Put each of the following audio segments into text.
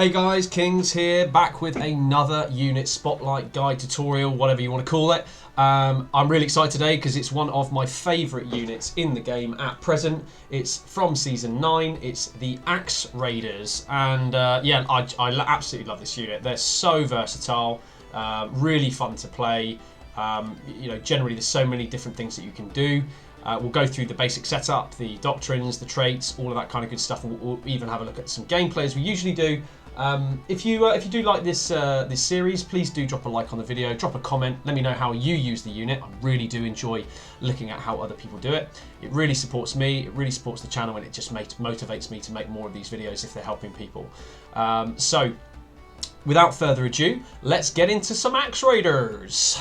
Hey guys, Kings here, back with another unit spotlight guide tutorial, whatever you want to call it. I'm really excited today because it's one of my favourite units in the game at present. It's from Season 9, it's the Axe Raiders, and yeah, I absolutely love this unit. They're so versatile, really fun to play. You know, generally there's so many different things that you can do. We'll go through the basic setup, the doctrines, the traits, all of that kind of good stuff. We'll even have a look at some gameplay as we usually do. If you do like this this series, please do drop a like on the video, drop a comment, let me know how you use the unit. I really do enjoy looking at how other people do it. It really supports me, it really supports the channel, and it just motivates me to make more of these videos if they're helping people. So, without further ado, let's get into some Axe Raiders.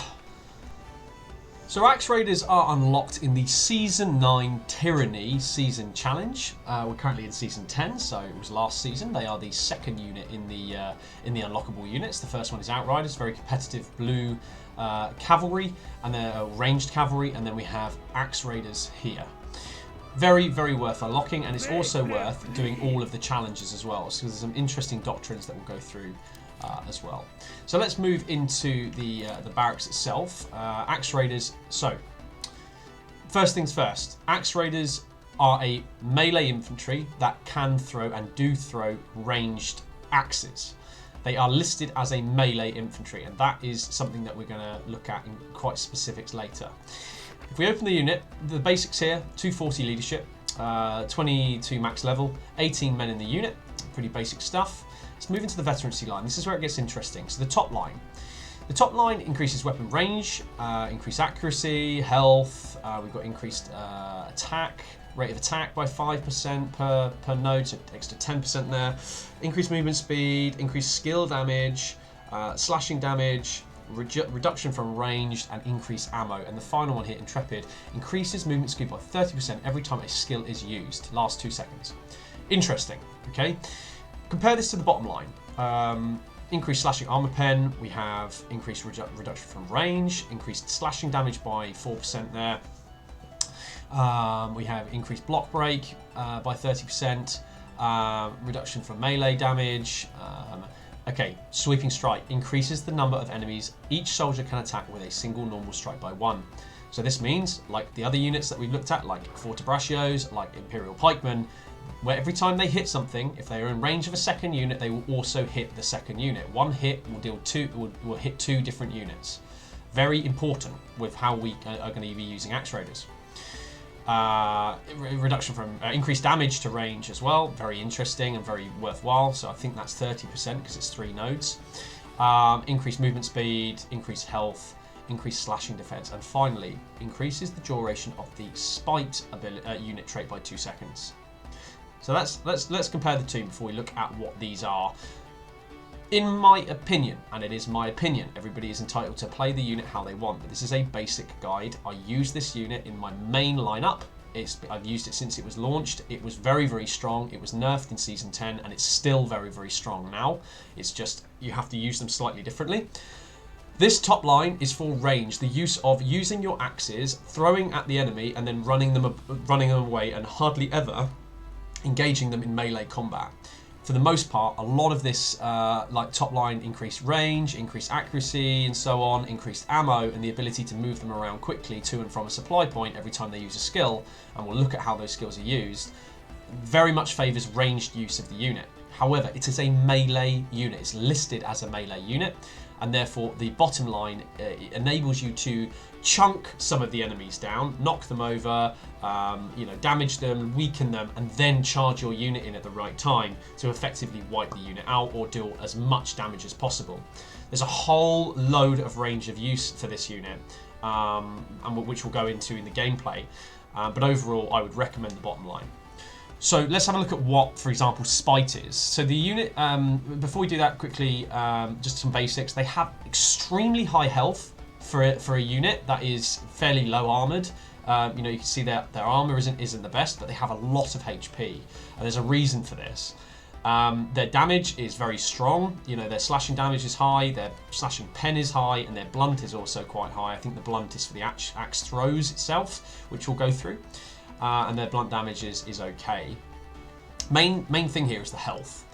So Axe Raiders are unlocked in the Season 9 Tyranny Season Challenge. We're currently in Season 10, so it was last season. They are the second unit in the unlockable units. The first one is Outriders, very competitive blue cavalry, and they're ranged cavalry, and then we have Axe Raiders here. Very, very worth unlocking, and it's also worth doing all of the challenges as well. So there's some interesting doctrines that we'll go through as well. So let's move into the barracks itself. Axe Raiders. So first things first, Axe Raiders are a melee infantry that can throw and do throw ranged axes. They are listed as a melee infantry, and that is something that we're going to look at in quite specifics later. If we open the unit, the basics here: 240 leadership, 22 max level, 18 men in the unit, pretty basic stuff. Let's move into the Veterancy line. This is where it gets interesting. So the top line. The top line increases weapon range, increased accuracy, health. We've got increased rate of attack by 5% per node, so extra 10% there. Increased movement speed, increased skill damage, slashing damage, reduction from ranged, and increased ammo. And the final one here, Intrepid, increases movement speed by 30% every time a skill is used. Last 2 seconds. Interesting, okay? Compare this to the bottom line. Increased slashing armor pen, we have increased reduction from range, increased slashing damage by 4% there. We have increased block break by 30%, reduction from melee damage. Okay, sweeping strike increases the number of enemies each soldier can attack with a single normal strike by 1. So this means, like the other units that we've looked at, like Fortebraccios, like Imperial Pikemen, where every time they hit something, if they are in range of a second unit, they will also hit the second unit. One hit will hit 2 different units. Very important with how we are going to be using Axe Raiders. Reduction from increased damage to range as well. Very interesting and very worthwhile. So I think that's 30% because it's 3 nodes. Increased movement speed, increased health, increased slashing defense, and finally increases the duration of the spite unit trait by 2 seconds. So let's compare the two before we look at what these are. In my opinion, and it is my opinion, everybody is entitled to play the unit how they want, but this is a basic guide. I use this unit in my main lineup. I've used it since it was launched. It was very, very strong. It was nerfed in Season 10, and it's still very, very strong now. It's just you have to use them slightly differently. This top line is for range, the use of using your axes, throwing at the enemy, and then running them away, and hardly ever engaging them in melee combat. For the most part, a lot of this like top line increased range, increased accuracy, and so on, increased ammo, and the ability to move them around quickly to and from a supply point every time they use a skill, and we'll look at how those skills are used, very much favours ranged use of the unit. However, it is a melee unit. It's listed as a melee unit, and therefore the bottom line enables you to chunk some of the enemies down, knock them over, you know, damage them, weaken them, and then charge your unit in at the right time to effectively wipe the unit out or deal as much damage as possible. There's a whole load of range of use for this unit, and which we'll go into in the gameplay, but overall I would recommend the bottom line. So let's have a look at what, for example, Spite is. So the unit, before we do that quickly, just some basics. They have extremely high health for a unit that is fairly low armored. You know, you can see their armor isn't the best, but they have a lot of HP, and there's a reason for this. Their damage is very strong. You know, their slashing damage is high, their slashing pen is high, and their blunt is also quite high. I think the blunt is for the axe throws itself, which we'll go through. And their blunt damage is okay. Main thing here is the health.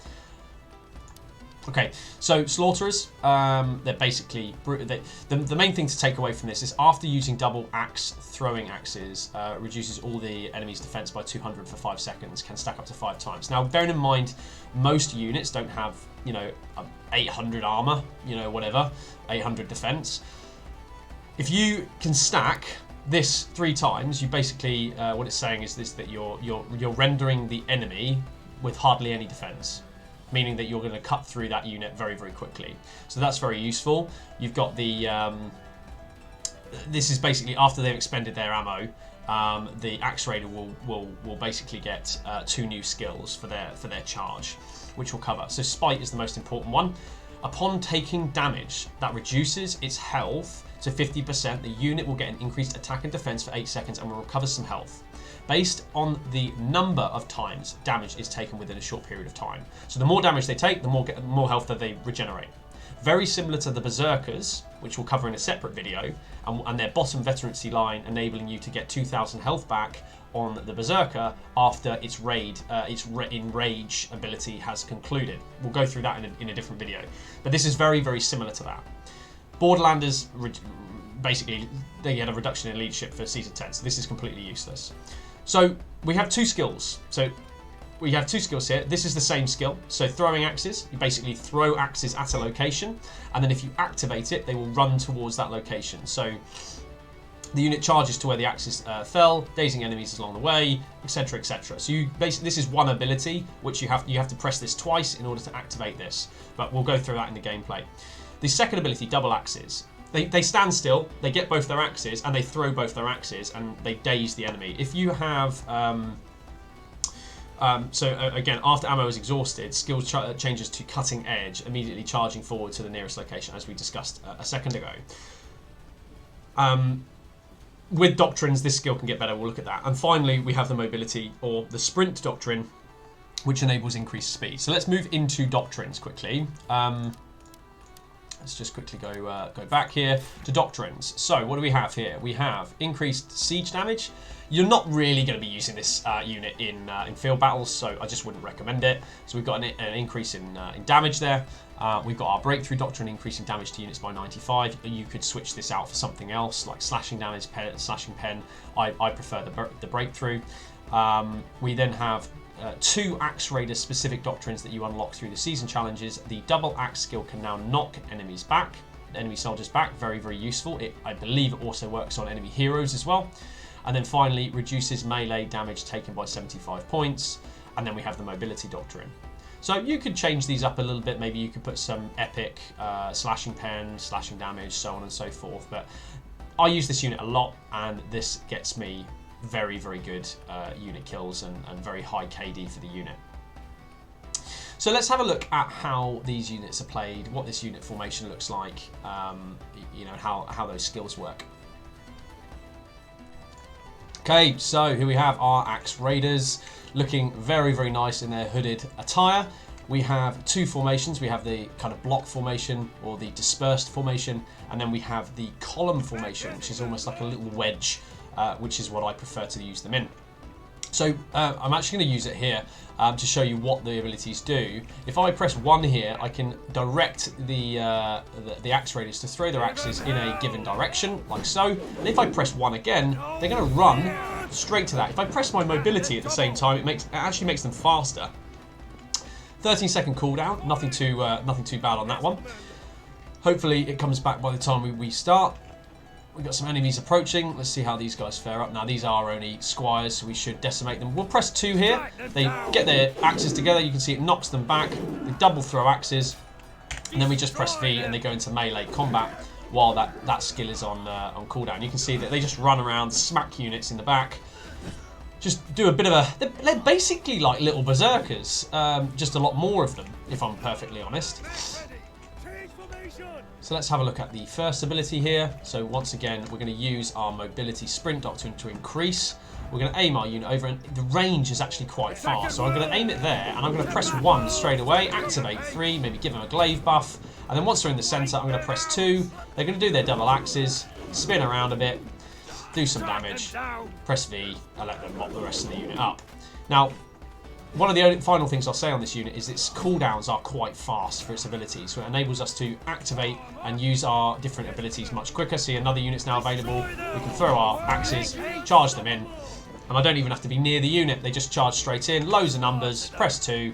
Okay, so slaughterers, they're basically the main thing to take away from this is after using double axe throwing axes, reduces all the enemy's defense by 200 for 5 seconds, can stack up to 5 times. Now, bearing in mind, most units don't have 800 armor, whatever, 800 defense. If you can stack this 3 times, you basically what it's saying is this: that you're rendering the enemy with hardly any defense, meaning that you're going to cut through that unit very, very quickly. So that's very useful. You've got the this is basically after they've expended their ammo, the Axe Raider will basically get 2 new skills for their charge, which we'll cover. So Spite is the most important one. Upon taking damage that reduces its health to 50%, the unit will get an increased attack and defense for 8 seconds and will recover some health, based on the number of times damage is taken within a short period of time. So the more damage they take, the more health that they regenerate. Very similar to the Berserkers, which we'll cover in a separate video, and their bottom Veterancy line enabling you to get 2,000 health back on the Berserker after its Enrage ability has concluded. We'll go through that in a different video. But this is very, very similar to that. Borderlanders, basically, they get a reduction in leadership for Season 10, so this is completely useless. So we have 2 skills. So we have 2 skills here. This is the same skill. So throwing axes, you basically throw axes at a location, and then if you activate it, they will run towards that location. So the unit charges to where the axes fell, dazing enemies along the way, etc., etc. So you basically, this is one ability which you have to press this twice in order to activate this. But we'll go through that in the gameplay. The second ability, double axes. They stand still, they get both their axes, and they throw both their axes, and they daze the enemy. If you have... again, after ammo is exhausted, skill changes to Cutting Edge, immediately charging forward to the nearest location, as we discussed a second ago. With Doctrines, this skill can get better, we'll look at that. And finally, we have the Mobility, or the Sprint Doctrine, which enables increased speed. So let's move into Doctrines quickly. Let's just quickly go back here to Doctrines. So what do we have here? We have increased siege damage. You're not really going to be using this unit in field battles, so I just wouldn't recommend it. So we've got an increase in damage there. We've got our Breakthrough Doctrine, increasing damage to units by 95. You could switch this out for something else, like slashing damage, slashing pen. I prefer the Breakthrough. We then have 2 Axe Raider specific doctrines that you unlock through the season challenges. The double axe skill can now knock enemy soldiers back. Very, very useful. I believe it also works on enemy heroes as well. And then finally, reduces melee damage taken by 75 points. And then we have the Mobility Doctrine. So you could change these up a little bit. Maybe you could put some epic slashing pen, slashing damage, so on and so forth. But I use this unit a lot, and this gets me very, very good unit kills and very high KD for the unit. So let's have a look at how these units are played, what this unit formation looks like, how those skills work. Okay, so here we have our Axe Raiders, looking very, very nice in their hooded attire. We have 2 formations. We have the kind of block formation, or the dispersed formation, and then we have the column formation, which is almost like a little wedge, which is what I prefer to use them in. So I'm actually going to use it here to show you what the abilities do. If I press 1 here, I can direct the Axe Raiders to throw their axes in a given direction, like so. And if I press 1 again, they're going to run straight to that. If I press my mobility at the same time, it actually makes them faster. 13-second cooldown, nothing too bad on that one. Hopefully it comes back by the time we start. We've got some enemies approaching. Let's see how these guys fare up. Now, these are only squires, so we should decimate them. We'll press 2 here. They get their axes together. You can see it knocks them back. They double throw axes. And then we just press V, and they go into melee combat while that skill is on cooldown. You can see that they just run around, smack units in the back. Just do a bit of a... They're basically like little berserkers. Just a lot more of them, if I'm perfectly honest. So let's have a look at the first ability here. So once again, we're going to use our Mobility Sprint Doctrine to increase. We're going to aim our unit over, and the range is actually quite far. So I'm going to aim it there, and I'm going to press 1 straight away, activate 3, maybe give them a glaive buff. And then once they're in the centre, I'm going to press 2. They're going to do their double axes, spin around a bit, do some damage, press V, and let them mop the rest of the unit up. Now, One of the only final things I'll say on this unit is its cooldowns are quite fast for its abilities, so it enables us to activate and use our different abilities much quicker. See, another unit's now available. We can throw our axes, charge them in, and I don't even have to be near the unit. They just charge straight in. Loads of numbers, press 2,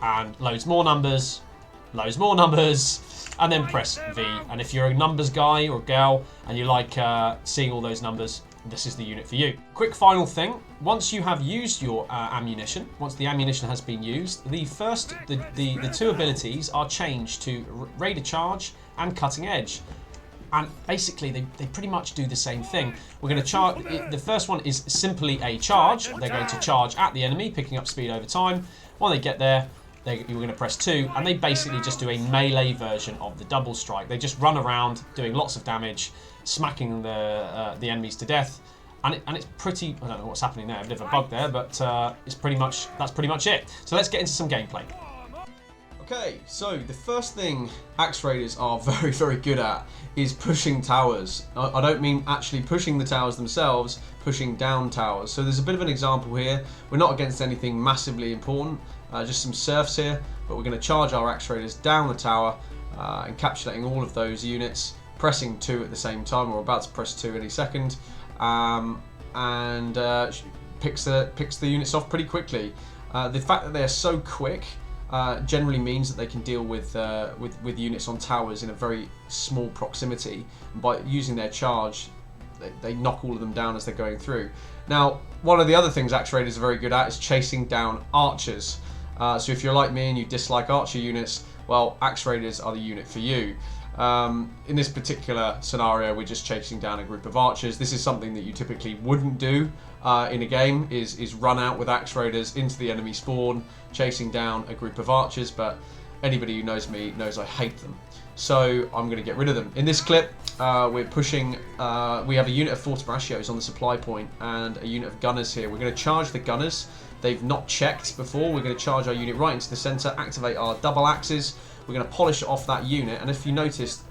and loads more numbers, and then press V. And if you're a numbers guy or girl and you like seeing all those numbers, this is the unit for you. Quick final thing, once you have used your ammunition, once the ammunition has been used, the two abilities are changed to Raider Charge and Cutting Edge. And basically they pretty much do the same thing. We're going to charge, the first one is simply a charge. They're going to charge at the enemy, picking up speed over time. When they get there, you're going to press 2, and they basically just do a melee version of the double strike. They just run around doing lots of damage, smacking the enemies to death, and it's pretty. I don't know what's happening there. A bit of a bug there, but that's pretty much it. So let's get into some gameplay. Okay, so the first thing Axe Raiders are very, very good at is pushing towers. I don't mean actually pushing the towers themselves, pushing down towers. So there's a bit of an example here. We're not against anything massively important, just some serfs here, but we're going to charge our Axe Raiders down the tower, encapsulating all of those units, pressing 2 at the same time. We're about to press 2 any second, and picks the units off pretty quickly. The fact that they're so quick generally means that they can deal with units on towers in a very small proximity. And by using their charge, they knock all of them down as they're going through. Now, one of the other things Axe Raiders are very good at is chasing down archers. So if you're like me and you dislike archer units, well, Axe Raiders are the unit for you. In this particular scenario, we're just chasing down a group of archers. This is something that you typically wouldn't do in a game, is run out with Axe Raiders into the enemy spawn, chasing down a group of archers, but anybody who knows me knows I hate them. So I'm going to get rid of them. In this clip, we're pushing, we have a unit of Fortebraccios on the supply point and a unit of gunners here. We're going to charge the gunners. They've not checked before. We're going to charge our unit right into the centre, activate our double axes. We're going to polish off that unit, and if you noticed,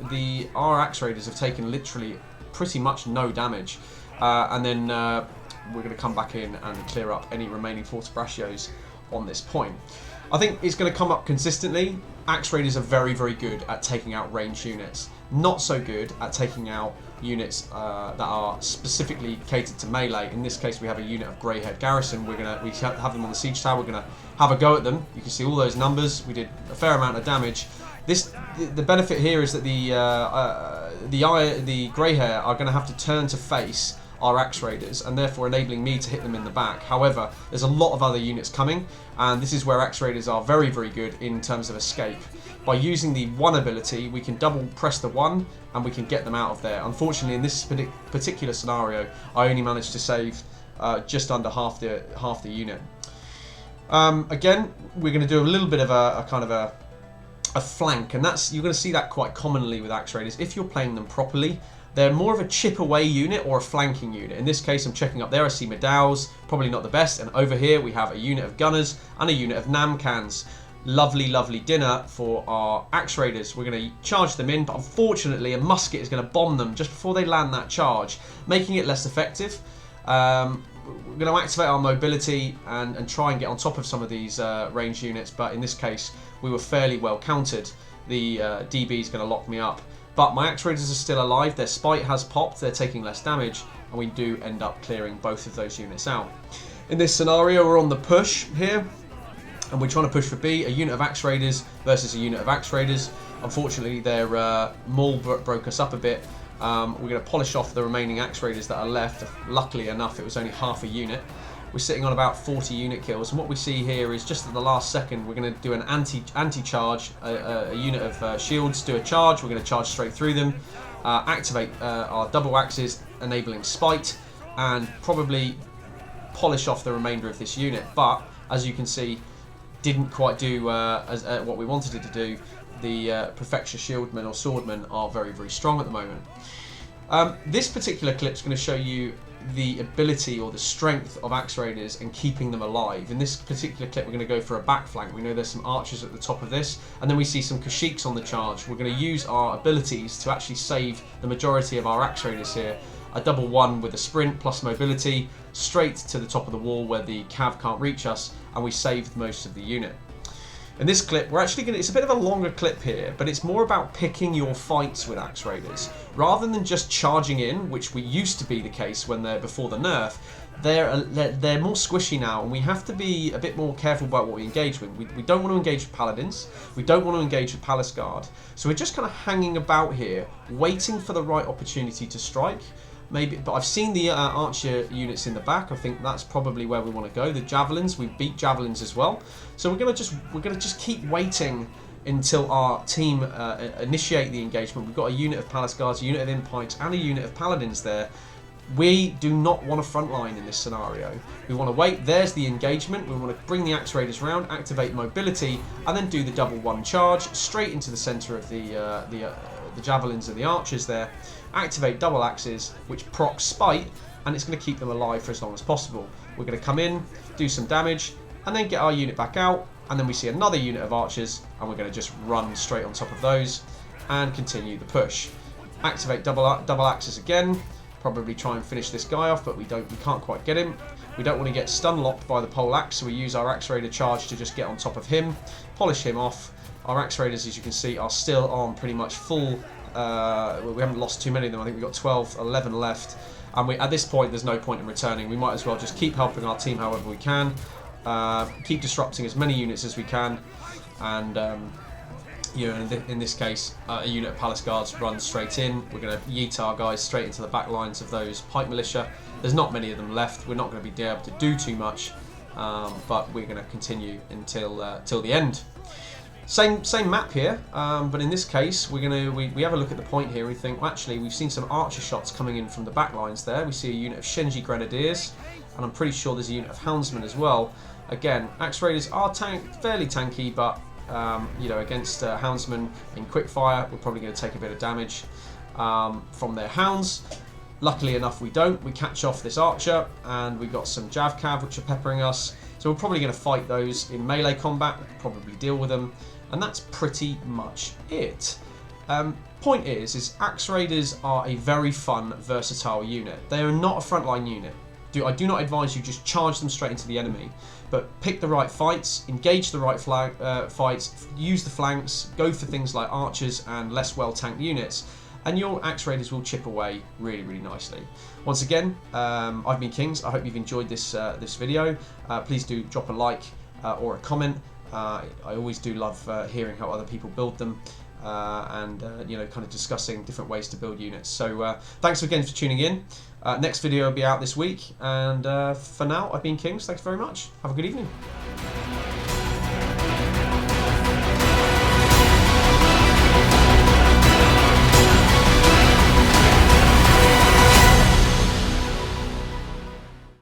our Axe Raiders have taken literally pretty much no damage. And then we're going to come back in and clear up any remaining Fortebraccios on this point. I think it's going to come up consistently. Axe Raiders are very, very good at taking out ranged units. Not so good at taking out units that are specifically catered to melee. In this case, we have a unit of grey-haired garrison. We have them on the siege tower. We're going to have a go at them. You can see all those numbers. We did a fair amount of damage. The benefit here is that the grey-hair are going to have to turn to face our Axe Raiders, and therefore enabling me to hit them in the back. However, there's a lot of other units coming, and this is where Axe Raiders are very, very good in terms of escape. By using the 1 ability, we can double press the 1 and we can get them out of there. Unfortunately, in this particular scenario, I only managed to save just under half the unit. Again, we're going to do a little bit of a kind of a flank, and you're going to see that quite commonly with Axe Raiders. If you're playing them properly, they're more of a chip away unit or a flanking unit. In this case, I'm checking up there, I see Medaus, probably not the best, and over here we have a unit of gunners and a unit of Namkhans. Lovely, lovely dinner for our Axe Raiders. We're going to charge them in, but unfortunately a musket is going to bomb them just before they land that charge, making it less effective. We're going to activate our mobility and try and get on top of some of these ranged units, but in this case we were fairly well countered. The DB is going to lock me up. But my Axe Raiders are still alive, their spite has popped, they're taking less damage, and we do end up clearing both of those units out. In this scenario, we're on the push here, and we're trying to push for B, a unit of Axe Raiders versus a unit of Axe Raiders. Unfortunately, their maul broke us up a bit. We're going to polish off the remaining Axe Raiders that are left. Luckily enough, it was only half a unit. We're sitting on about 40 unit kills, and what we see here is just at the last second, we're going to do an anti-charge, a unit of shields do a charge. We're going to charge straight through them, activate our double axes, enabling spite, and probably polish off the remainder of this unit. But as you can see, didn't quite do what we wanted it to do. The Prefecture Shieldmen or Swordmen are very, very strong at the moment. This particular clip is going to show you the ability or the strength of Axe Raiders and keeping them alive. In this particular clip, we're going to go for a back flank. We know there's some archers at the top of this, and then we see some Kashyyyks on the charge. We're going to use our abilities to actually save the majority of our Axe Raiders here. a double one with a sprint plus mobility straight to the top of the wall where the cav can't reach us, and we saved most of the unit. In this clip, we're actually it's a bit of a longer clip here, but it's more about picking your fights with Axe Raiders. Rather than just charging in, which we used to be the case when they're before the nerf, they're more squishy now, and we have to be a bit more careful about what we engage with. We don't want to engage with Paladins, we don't want to engage with Palace Guard, so we're just kind of hanging about here, waiting for the right opportunity to strike. Maybe, but I've seen the archer units in the back. I think that's probably where we want to go. The javelins, we beat javelins as well, so we're gonna just keep waiting until our team initiate the engagement. We've got a unit of Palace Guards, a unit of Impikes, and a unit of Paladins there. We do not want a front line in this scenario. We want to wait. There's the engagement. We want to bring the Axe Raiders round, activate mobility, and then do the double one charge straight into the centre of the javelins and the archers there. Activate double axes, which procs spite, and it's going to keep them alive for as long as possible. We're going to come in, do some damage, and then get our unit back out, and then we see another unit of archers, and we're going to just run straight on top of those and continue the push. Activate double axes again. Probably try and finish this guy off, but we can't quite get him. We don't want to get stun locked by the pole axe, so we use our Axe Raider charge to just get on top of him, polish him off. Our Axe Raiders, as you can see, are still on pretty much full. We haven't lost too many of them. I think we've got 12, 11 left, and at this point there's no point in returning. We might as well just keep helping our team however we can, keep disrupting as many units as we can, and you know, in this case, a unit of Palace Guards runs straight in. We're going to yeet our guys straight into the back lines of those Pike Militia. There's not many of them left. We're not going to be able to do too much, but we're going to continue until till the end. Same map here, but in this case, we have a look at the point here. We think, well, actually, we've seen some archer shots coming in from the back lines there. We see a unit of Shenji Grenadiers, and I'm pretty sure there's a unit of Houndsmen as well. Again, Axe Raiders are fairly tanky, but you know, against Houndsmen in quickfire, we're probably going to take a bit of damage from their Hounds. Luckily enough, we don't. We catch off this archer, and we've got some Jav Cav which are peppering us. So we're probably going to fight those in melee combat. We'll probably deal with them. And that's pretty much it. Point is Axe Raiders are a very fun, versatile unit. They are not a frontline unit. I do not advise you just charge them straight into the enemy, but pick the right fights, engage the right fights, use the flanks, go for things like archers and less well-tanked units, and your Axe Raiders will chip away really, really nicely. Once again, I've been Kings. I hope you've enjoyed this video. Please do drop a like or a comment. I always do love hearing how other people build them, and you know, kind of discussing different ways to build units. So thanks again for tuning in. Next video will be out this week, and for now, I've been Kings. Thanks very much. Have a good evening.